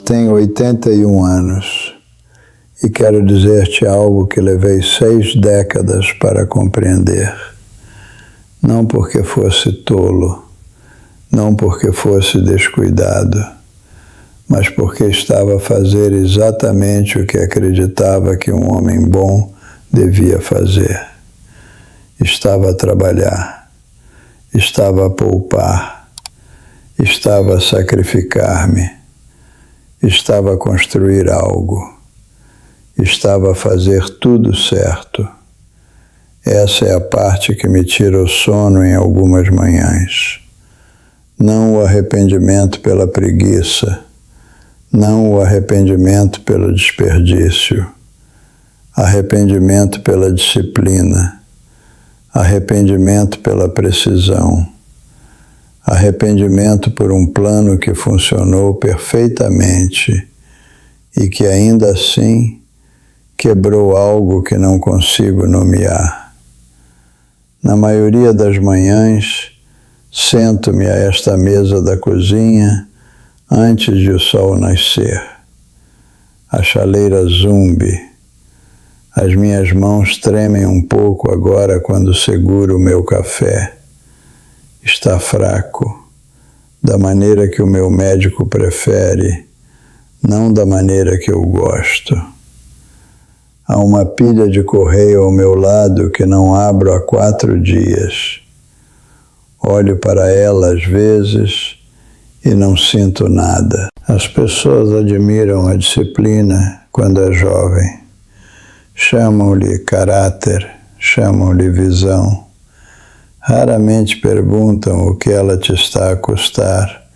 Tenho 81 anos e quero dizer-te algo que levei 6 décadas para compreender. Não porque fosse tolo, não porque fosse descuidado, mas porque estava a fazer exatamente o que acreditava que um homem bom devia fazer. Estava a trabalhar, estava a poupar, estava a sacrificar-me, estava a construir algo, estava a fazer tudo certo. Essa é a parte que me tira o sono em algumas manhãs. Não o arrependimento pela preguiça, não o arrependimento pelo desperdício, arrependimento pela disciplina, arrependimento pela precisão, arrependimento por um plano que funcionou perfeitamente e que ainda assim quebrou algo que não consigo nomear. Na maioria das manhãs, sento-me a esta mesa da cozinha antes de o sol nascer. A chaleira zumbe. As minhas mãos tremem um pouco agora quando seguro o meu café. Está fraco, da maneira que o meu médico prefere, não da maneira que eu gosto. Há uma pilha de correio ao meu lado que não abro há 4 dias. Olho para ela às vezes e não sinto nada. As pessoas admiram a disciplina quando é jovem. Chamam-lhe caráter, chamam-lhe visão. Raramente perguntam o que ela te está a custar,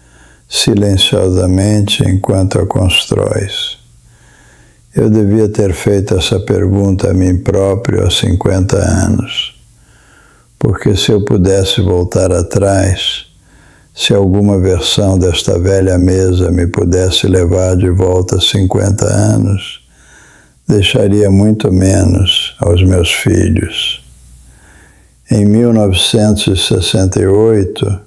silenciosamente enquanto a constróis. Eu devia ter feito essa pergunta a mim próprio há 50 anos, porque se eu pudesse voltar atrás, se alguma versão desta velha mesa me pudesse levar de volta 50 anos, deixaria muito menos aos meus filhos. Em 1968,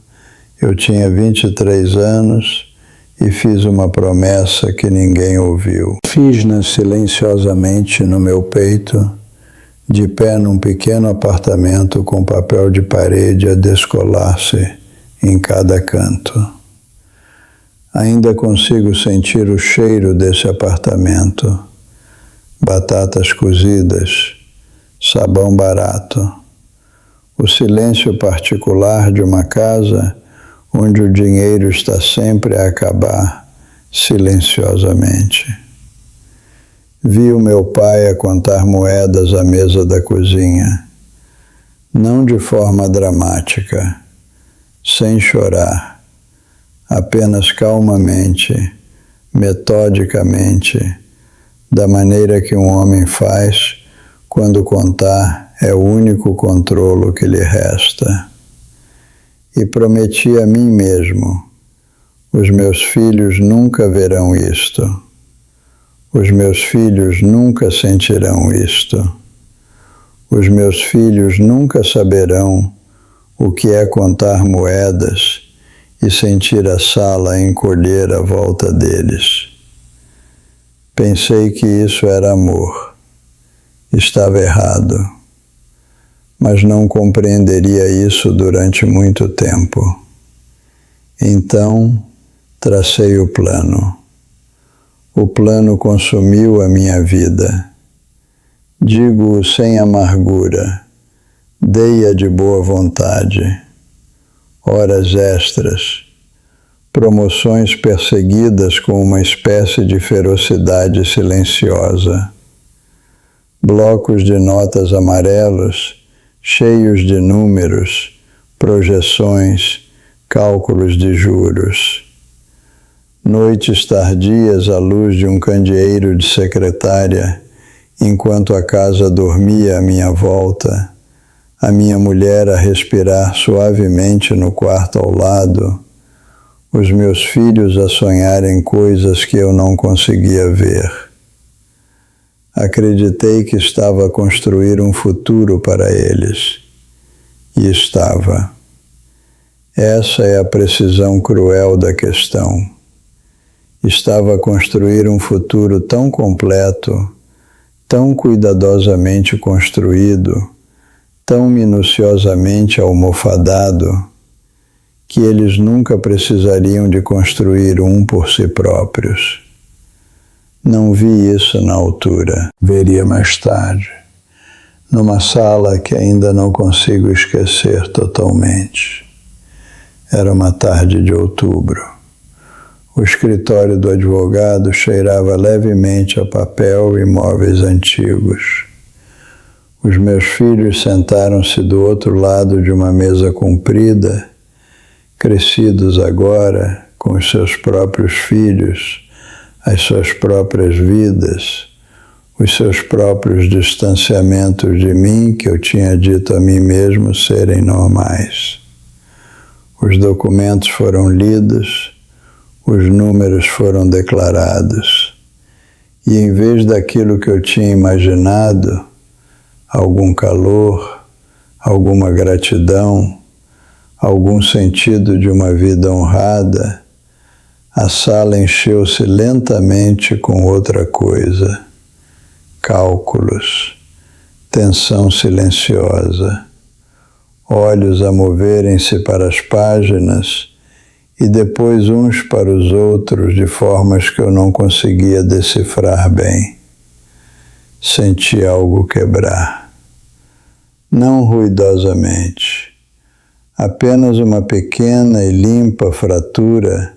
eu tinha 23 anos e fiz uma promessa que ninguém ouviu. Fiz-na silenciosamente no meu peito, de pé num pequeno apartamento com papel de parede a descolar-se em cada canto. Ainda consigo sentir o cheiro desse apartamento, batatas cozidas, sabão barato, o silêncio particular de uma casa onde o dinheiro está sempre a acabar silenciosamente. Vi o meu pai a contar moedas à mesa da cozinha, não de forma dramática, sem chorar, apenas calmamente, metodicamente, da maneira que um homem faz quando contar é o único controlo que lhe resta. E prometi a mim mesmo: os meus filhos nunca verão isto. Os meus filhos nunca sentirão isto. Os meus filhos nunca saberão o que é contar moedas e sentir a sala encolher à volta deles. Pensei que isso era amor. Estava errado. Mas não compreenderia isso durante muito tempo. Então, tracei o plano. O plano consumiu a minha vida. Digo-o sem amargura. Dei-a de boa vontade. Horas extras. Promoções perseguidas com uma espécie de ferocidade silenciosa. Blocos de notas amarelos cheios de números, projeções, cálculos de juros. Noites tardias à luz de um candeeiro de secretária, enquanto a casa dormia à minha volta, a minha mulher a respirar suavemente no quarto ao lado, os meus filhos a sonharem coisas que eu não conseguia ver. Acreditei que estava a construir um futuro para eles. E estava. Essa é a precisão cruel da questão. estava a construir um futuro tão completo, tão cuidadosamente construído, tão minuciosamente almofadado, que eles nunca precisariam de construir um por si próprios. Não vi isso na altura. Veria mais tarde, numa sala que ainda não consigo esquecer totalmente. Era uma tarde de outubro. O escritório do advogado cheirava levemente a papel e móveis antigos. Os meus filhos sentaram-se do outro lado de uma mesa comprida, crescidos agora, com os seus próprios filhos, as suas próprias vidas, os seus próprios distanciamentos de mim, que eu tinha dito a mim mesmo serem normais. Os documentos foram lidos, os números foram declarados, e em vez daquilo que eu tinha imaginado, algum calor, alguma gratidão, algum sentido de uma vida honrada, a sala encheu-se lentamente com outra coisa: cálculos, tensão silenciosa, olhos a moverem-se para as páginas e depois uns para os outros de formas que eu não conseguia decifrar bem. Senti algo quebrar. Não ruidosamente, apenas uma pequena e limpa fratura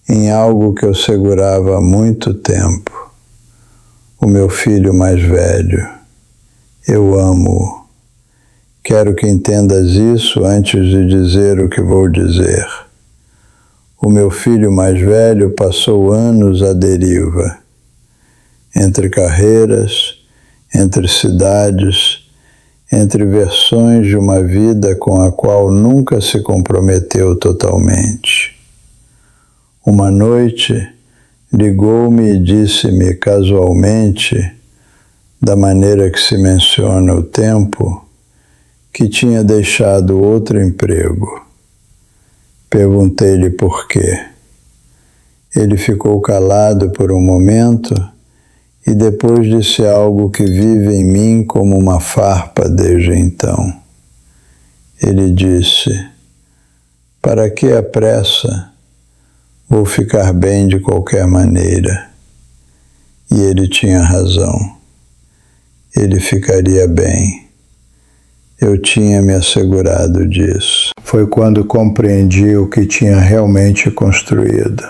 em algo que eu segurava há muito tempo. O meu filho mais velho. Eu amo-o. Quero que entendas isso antes de dizer o que vou dizer. O meu filho mais velho passou anos à deriva, entre carreiras, entre cidades, entre versões de uma vida com a qual nunca se comprometeu totalmente. Uma noite, ligou-me e disse-me casualmente, da maneira que se menciona o tempo, que tinha deixado outro emprego. Perguntei-lhe por quê. Ele ficou calado por um momento e depois disse algo que vive em mim como uma farpa desde então. Ele disse: "Para que a pressa? Vou ficar bem de qualquer maneira." E ele tinha razão. Ele ficaria bem. Eu tinha me assegurado disso. Foi quando compreendi o que tinha realmente construído.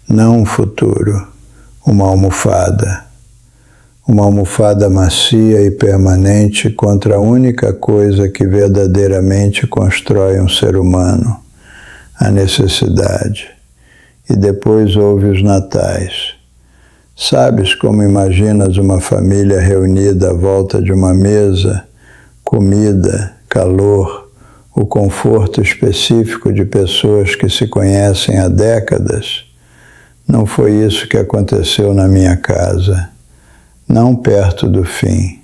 Não um futuro, uma almofada. Uma almofada macia e permanente contra a única coisa que verdadeiramente constrói um ser humano, a necessidade. E depois houve os natais. Sabes como imaginas uma família reunida à volta de uma mesa, comida, calor, o conforto específico de pessoas que se conhecem há décadas? Não foi isso que aconteceu na minha casa, não perto do fim.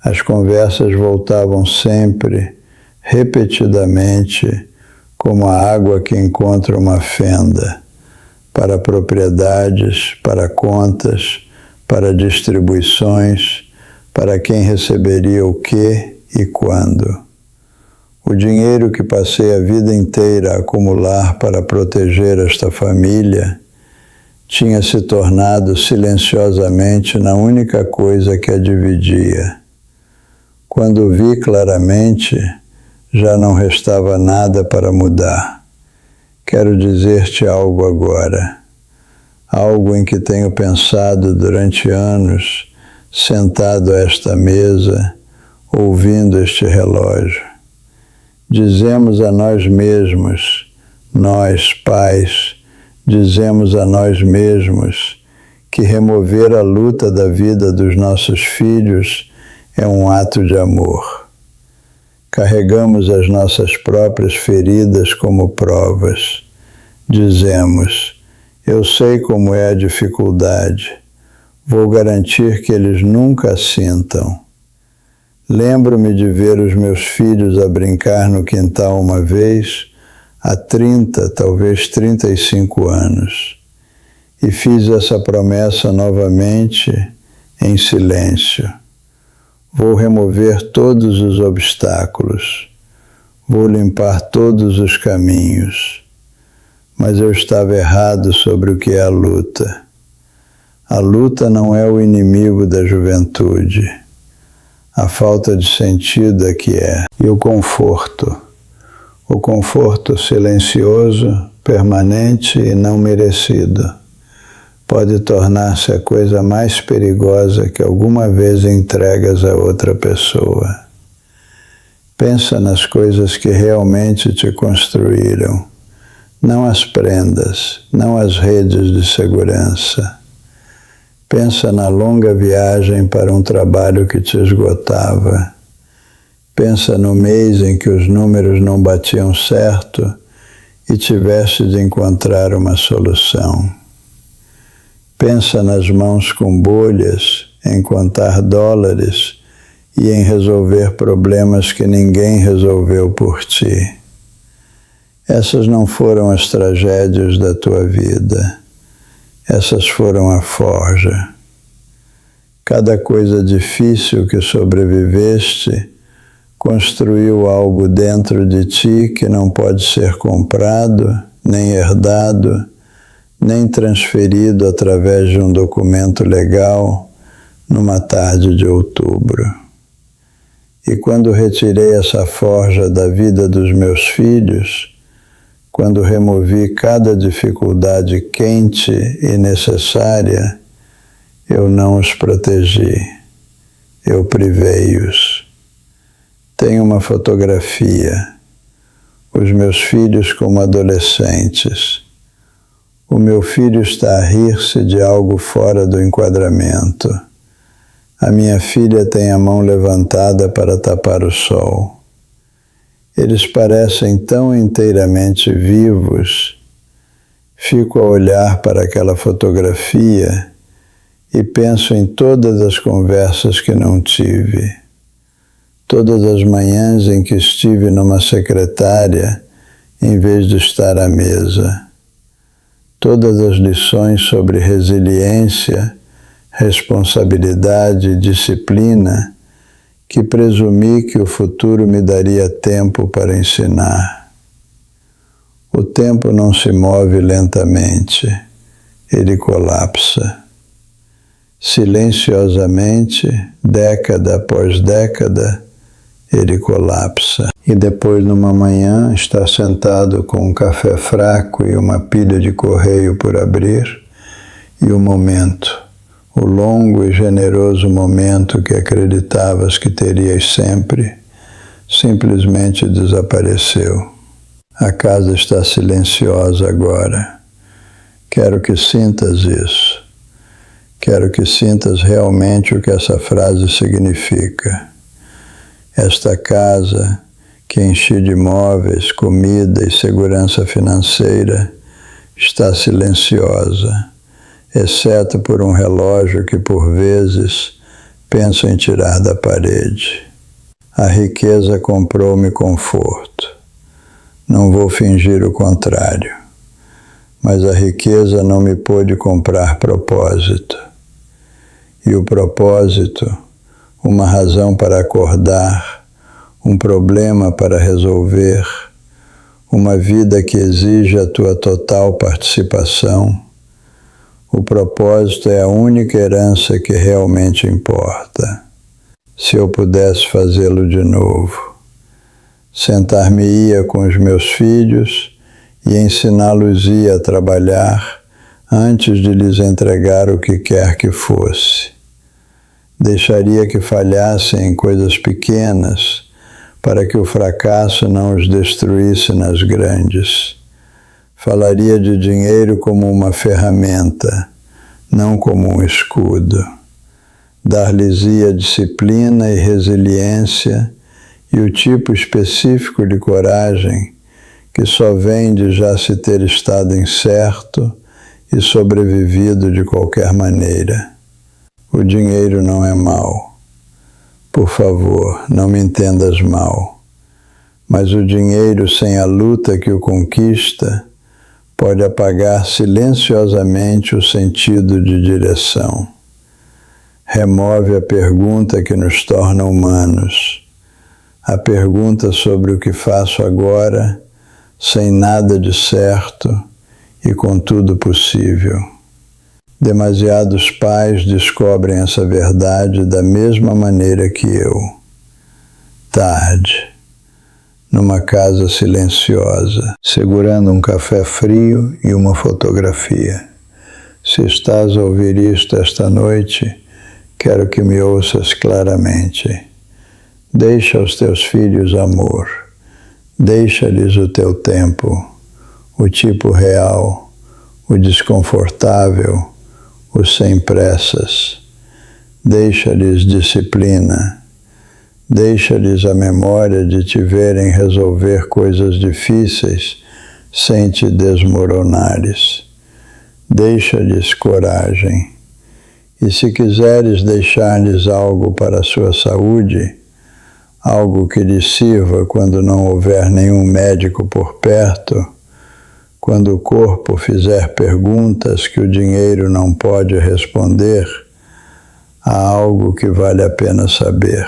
As conversas voltavam sempre, repetidamente, como a água que encontra uma fenda, para propriedades, para contas, para distribuições, para quem receberia o quê e quando. O dinheiro que passei a vida inteira a acumular para proteger esta família tinha se tornado silenciosamente na única coisa que a dividia. Quando vi claramente, já não restava nada para mudar. Quero dizer-te algo agora, algo em que tenho pensado durante anos, sentado a esta mesa, ouvindo este relógio. Dizemos a nós mesmos, nós, pais, dizemos a nós mesmos que remover a luta da vida dos nossos filhos é um ato de amor. Carregamos as nossas próprias feridas como provas. Dizemos: eu sei como é a dificuldade. Vou garantir que eles nunca a sintam. Lembro-me de ver os meus filhos a brincar no quintal uma vez, há 30, talvez 35 anos. e fiz essa promessa novamente em silêncio. Vou remover todos os obstáculos, vou limpar todos os caminhos, mas eu estava errado sobre o que é a luta. A luta não é o inimigo da juventude. A falta de sentido é que é. E o conforto silencioso, permanente e não merecido, pode tornar-se a coisa mais perigosa que alguma vez entregas a outra pessoa. Pensa nas coisas que realmente te construíram, não as prendas, não as redes de segurança. Pensa na longa viagem para um trabalho que te esgotava. Pensa no mês em que os números não batiam certo e tiveste de encontrar uma solução. Pensa nas mãos com bolhas, em contar dólares e em resolver problemas que ninguém resolveu por ti. Essas não foram as tragédias da tua vida. Essas foram a forja. Cada coisa difícil que sobreviveste construiu algo dentro de ti que não pode ser comprado, nem herdado, nem transferido através de um documento legal numa tarde de outubro. E quando retirei essa forja da vida dos meus filhos, quando removi cada dificuldade quente e necessária, eu não os protegi, eu privei-os. Tenho uma fotografia, os meus filhos como adolescentes. O meu filho está a rir-se de algo fora do enquadramento. A minha filha tem a mão levantada para tapar o sol. Eles parecem tão inteiramente vivos. Fico a olhar para aquela fotografia e penso em todas as conversas que não tive, todas as manhãs em que estive numa secretária em vez de estar à mesa, todas as lições sobre resiliência, responsabilidade e disciplina que presumi que o futuro me daria tempo para ensinar. O tempo não se move lentamente, ele colapsa. Silenciosamente, década após década, ele colapsa. E depois, numa manhã, está sentado com um café fraco e uma pilha de correio por abrir, e o momento, o longo e generoso momento que acreditavas que terias sempre, simplesmente desapareceu. A casa está silenciosa agora. Quero que sintas isso. Quero que sintas realmente o que essa frase significa. Esta casa, que enchi de móveis, comida e segurança financeira, está silenciosa, exceto por um relógio que, por vezes, penso em tirar da parede. A riqueza comprou-me conforto. Não vou fingir o contrário. Mas a riqueza não me pôde comprar propósito. E o propósito, uma razão para acordar, um problema para resolver, uma vida que exige a tua total participação. O propósito é a única herança que realmente importa. Se eu pudesse fazê-lo de novo, sentar-me-ia com os meus filhos e ensiná-los-ia a trabalhar antes de lhes entregar o que quer que fosse. Deixaria que falhassem em coisas pequenas para que o fracasso não os destruísse nas grandes. Falaria de dinheiro como uma ferramenta, não como um escudo. Dar-lhes-ia disciplina e resiliência e o tipo específico de coragem que só vem de já se ter estado incerto e sobrevivido de qualquer maneira. O dinheiro não é mau. Por favor, não me entendas mal. Mas o dinheiro sem a luta que o conquista pode apagar silenciosamente o sentido de direção. Remove a pergunta que nos torna humanos, a pergunta sobre o que faço agora, sem nada de certo e com tudo possível. Demasiados pais descobrem essa verdade da mesma maneira que eu. Tarde, numa casa silenciosa, segurando um café frio e uma fotografia. Se estás a ouvir isto esta noite, quero que me ouças claramente. Deixa aos teus filhos amor. Deixa-lhes o teu tempo, o tipo real, o desconfortável, o sem pressas. Deixa-lhes disciplina. Deixa-lhes a memória de te verem resolver coisas difíceis sem te desmoronares. Deixa-lhes coragem. E se quiseres deixar-lhes algo para a sua saúde, algo que lhes sirva quando não houver nenhum médico por perto, quando o corpo fizer perguntas que o dinheiro não pode responder, há algo que vale a pena saber.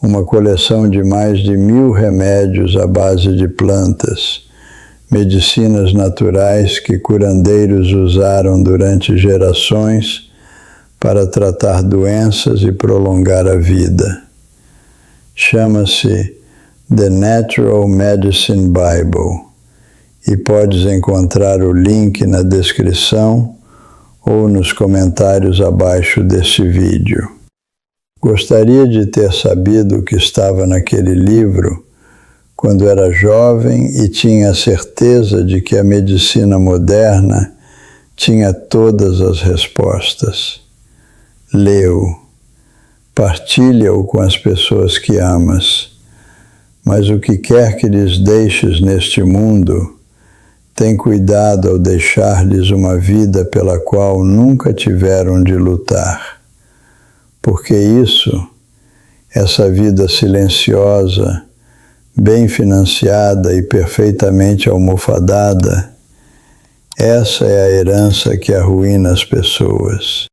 Uma coleção de mais de 1000 remédios à base de plantas, medicinas naturais que curandeiros usaram durante gerações para tratar doenças e prolongar a vida. Chama-se The Natural Medicine Bible e podes encontrar o link na descrição ou nos comentários abaixo deste vídeo. Gostaria de ter sabido o que estava naquele livro quando era jovem e tinha a certeza de que a medicina moderna tinha todas as respostas. Lê-o. Partilha-o com as pessoas que amas, mas o que quer que lhes deixes neste mundo, tem cuidado ao deixar-lhes uma vida pela qual nunca tiveram de lutar, porque isso, essa vida silenciosa, bem financiada e perfeitamente almofadada, essa é a herança que arruína as pessoas.